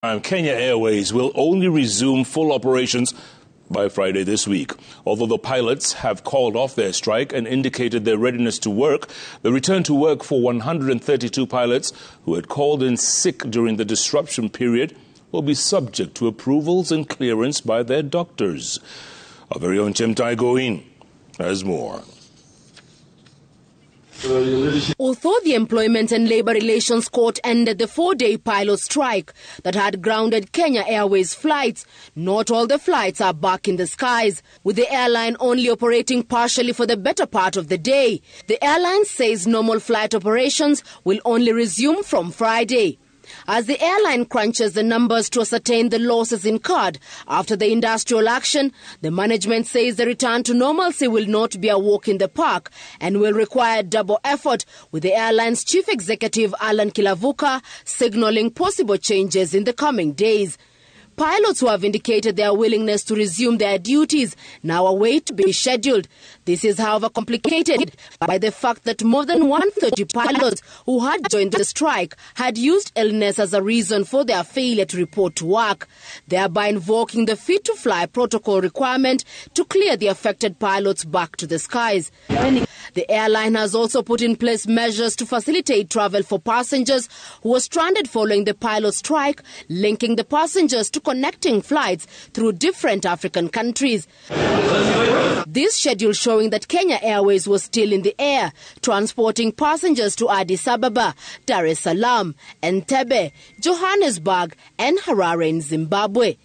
Kenya Airways will only resume full operations by Friday this week. Although the pilots have called off their strike and indicated their readiness to work, the return to work for 132 pilots who had called in sick during the disruption period will be subject to approvals and clearance by their doctors. Our very own Chemtai Goin has more. Although the Employment and Labour Relations Court ended the 4-day pilot strike that had grounded Kenya Airways flights, not all the flights are back in the skies, with the airline only operating partially for the better part of the day. The airline says normal flight operations will only resume from Friday. As the airline crunches the numbers to ascertain the losses incurred after the industrial action, the management says the return to normalcy will not be a walk in the park and will require double effort, with the airline's chief executive Alan Kilavuka signalling possible changes in the coming days. Pilots who have indicated their willingness to resume their duties now await to be scheduled. This is, however, complicated by the fact that more than 130 pilots who had joined the strike had used illness as a reason for their failure to report to work, thereby invoking the fit-to-fly protocol requirement to clear the affected pilots back to the skies. The airline has also put in place measures to facilitate travel for passengers who were stranded following the pilot strike, linking the passengers to connecting flights through different African countries. This schedule showing that Kenya Airways was still in the air, transporting passengers to Addis Ababa, Dar es Salaam, Entebbe, Johannesburg and Harare in Zimbabwe.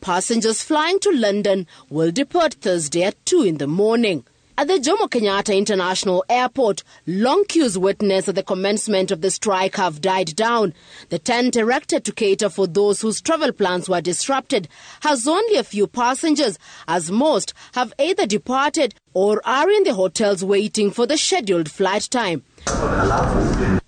Passengers flying to London will depart Thursday at 2 in the morning. At the Jomo Kenyatta International Airport, long queues witnessed at the commencement of the strike have died down. The tent erected to cater for those whose travel plans were disrupted has only a few passengers, as most have either departed or are in the hotels waiting for the scheduled flight time.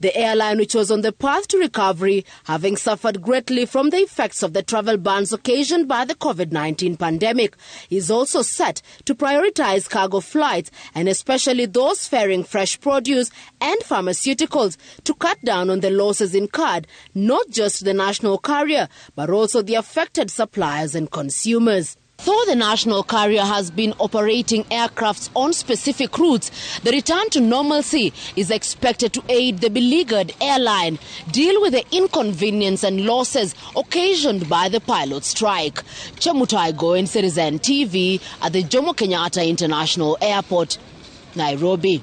The airline, which was on the path to recovery, having suffered greatly from the effects of the travel bans occasioned by the COVID-19 pandemic, is also set to prioritize cargo flights and especially those ferrying fresh produce and pharmaceuticals to cut down on the losses incurred, not just the national carrier, but also the affected suppliers and consumers. Though the national carrier has been operating aircrafts on specific routes, the return to normalcy is expected to aid the beleaguered airline deal with the inconvenience and losses occasioned by the pilot strike. Chemutai Goin, Citizen TV at the Jomo Kenyatta International Airport, Nairobi.